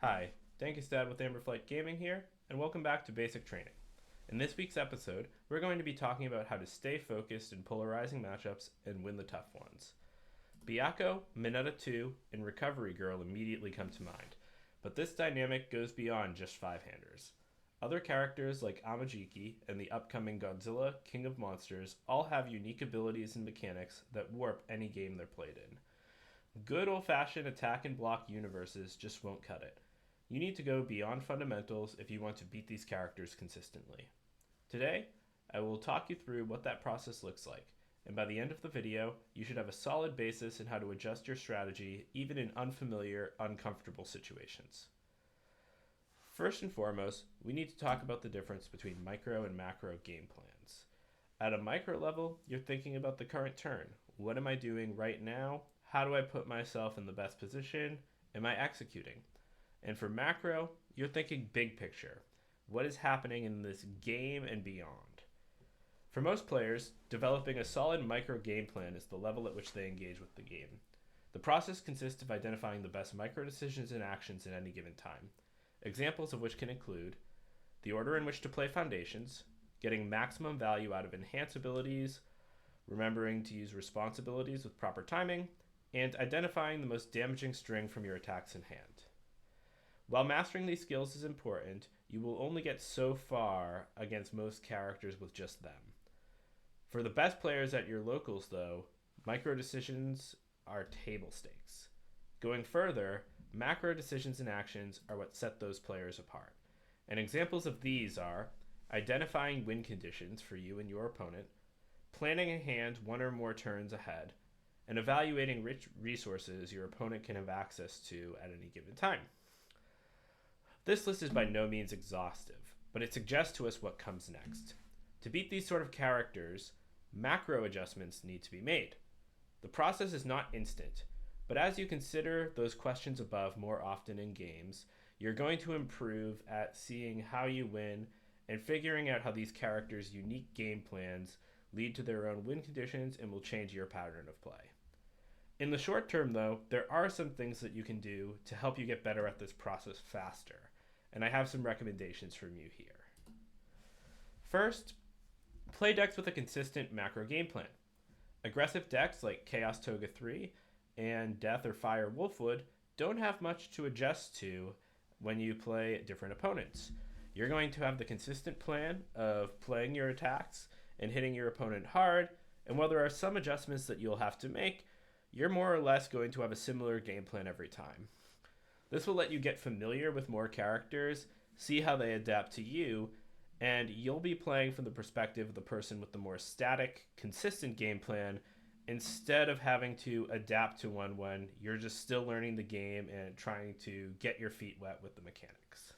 Hi, Dankestad with Amberflight Gaming here, and welcome back to Basic Training. In this week's episode, we're going to be talking about how to stay focused in polarizing matchups and win the tough ones. Byakuo, Mineta 2, and Recovery Girl immediately come to mind, but this dynamic goes beyond just five-handers. Other characters like Amajiki and the upcoming Godzilla, King of Monsters all have unique abilities and mechanics that warp any game they're played in. Good old-fashioned attack and block universes just won't cut it. You need to go beyond fundamentals if you want to beat these characters consistently. Today, I will talk you through what that process looks like, and by the end of the video, you should have a solid basis in how to adjust your strategy even in unfamiliar, uncomfortable situations. First and foremost, we need to talk about the difference between micro and macro game plans. At a micro level, you're thinking about the current turn. What am I doing right now? How do I put myself in the best position? Am I executing? And for macro, you're thinking big picture. What is happening in this game and beyond? For most players, developing a solid micro game plan is the level at which they engage with the game. The process consists of identifying the best micro decisions and actions at any given time, examples of which can include the order in which to play foundations, getting maximum value out of enhance abilities, remembering to use responsibilities with proper timing, and identifying the most damaging string from your attacks in hand. While mastering these skills is important, you will only get so far against most characters with just them. For the best players at your locals, though, micro decisions are table stakes. Going further, macro decisions and actions are what set those players apart. And examples of these are identifying win conditions for you and your opponent, planning a hand one or more turns ahead, and evaluating which resources your opponent can have access to at any given time. This list is by no means exhaustive, but it suggests to us what comes next. To beat these sort of characters, macro adjustments need to be made. The process is not instant, but as you consider those questions above more often in games, you're going to improve at seeing how you win and figuring out how these characters' unique game plans lead to their own win conditions and will change your pattern of play. In the short term, though, there are some things that you can do to help you get better at this process faster, and I have some recommendations from you here. First, play decks with a consistent macro game plan. Aggressive decks like Chaos Toga 3 and Death or Fire Wolfwood don't have much to adjust to when you play different opponents. You're going to have the consistent plan of playing your attacks and hitting your opponent hard, and while there are some adjustments that you'll have to make, you're more or less going to have a similar game plan every time. This will let you get familiar with more characters, see how they adapt to you, and you'll be playing from the perspective of the person with the more static, consistent game plan instead of having to adapt to one when you're just still learning the game and trying to get your feet wet with the mechanics.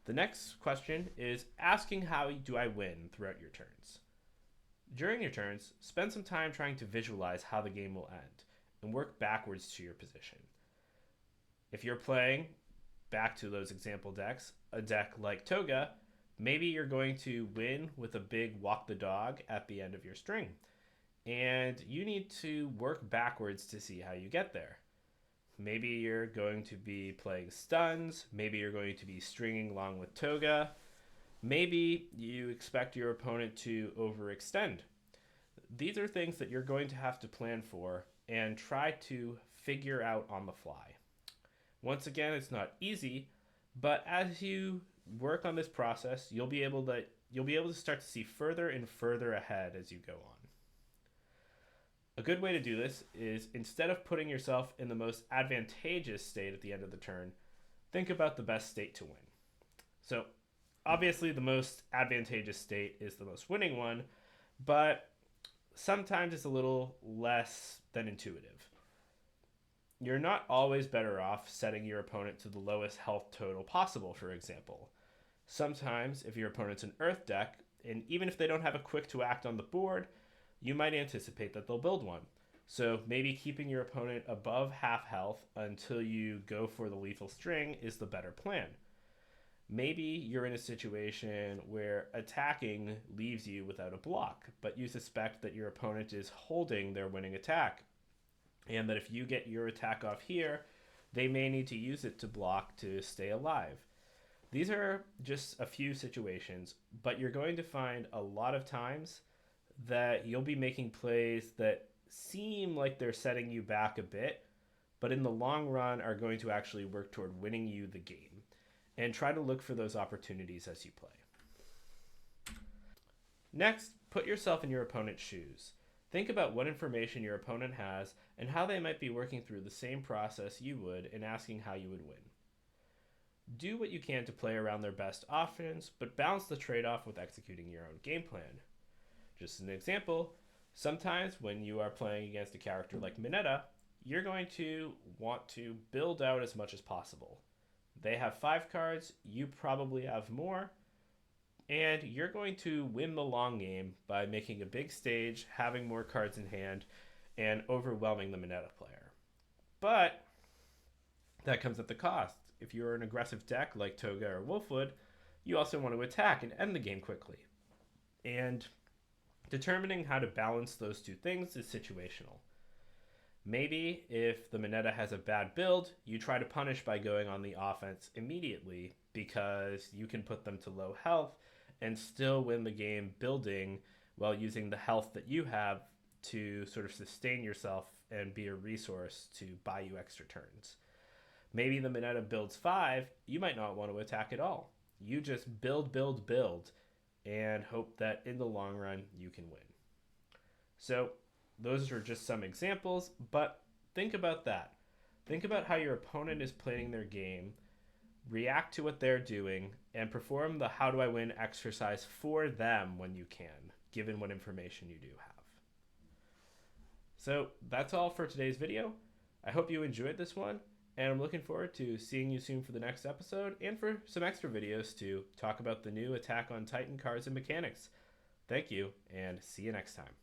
The next question is asking how do I win throughout your turns. During your turns, spend some time trying to visualize how the game will end and work backwards to your position. If you're playing, back to those example decks, a deck like Toga, maybe you're going to win with a big walk the dog at the end of your string. And you need to work backwards to see how you get there. Maybe you're going to be playing stuns, maybe you're going to be stringing along with Toga, maybe you expect your opponent to overextend. These are things that you're going to have to plan for and try to figure out on the fly. Once again, it's not easy, but as you work on this process, you'll be able to start to see further and further ahead as you go on. A good way to do this is instead of putting yourself in the most advantageous state at the end of the turn, think about the best state to win. So, obviously the most advantageous state is the most winning one, but sometimes it's a little less than intuitive. You're not always better off setting your opponent to the lowest health total possible, for example. Sometimes, if your opponent's an Earth deck, and even if they don't have a quick to act on the board, you might anticipate that they'll build one. So maybe keeping your opponent above half health until you go for the lethal string is the better plan. Maybe you're in a situation where attacking leaves you without a block, but you suspect that your opponent is holding their winning attack, and that if you get your attack off here, they may need to use it to block to stay alive. These are just a few situations, but you're going to find a lot of times that you'll be making plays that seem like they're setting you back a bit, but in the long run are going to actually work toward winning you the game. And try to look for those opportunities as you play. Next, put yourself in your opponent's shoes. Think about what information your opponent has and how they might be working through the same process you would in asking how you would win. Do what you can to play around their best offense, but balance the trade-off with executing your own game plan. Just an example, sometimes when you are playing against a character like Mineta, you're going to want to build out as much as possible. They have 5 cards, you probably have more, and you're going to win the long game by making a big stage, having more cards in hand, and overwhelming the Mineta player. But that comes at the cost. If you're an aggressive deck like Toga or Wolfwood, you also want to attack and end the game quickly. And determining how to balance those two things is situational. Maybe if the Mineta has a bad build, you try to punish by going on the offense immediately because you can put them to low health and still win the game building while using the health that you have to sort of sustain yourself and be a resource to buy you extra turns. Maybe the Mineta builds 5, you might not want to attack at all. You just build, and hope that in the long run you can win. So those are just some examples, but think about that. Think about how your opponent is playing their game, react to what they're doing, and perform the how do I win exercise for them when you can, given what information you do have. So that's all for today's video. I hope you enjoyed this one, and I'm looking forward to seeing you soon for the next episode and for some extra videos to talk about the new Attack on Titan cards and mechanics. Thank you, and see you next time.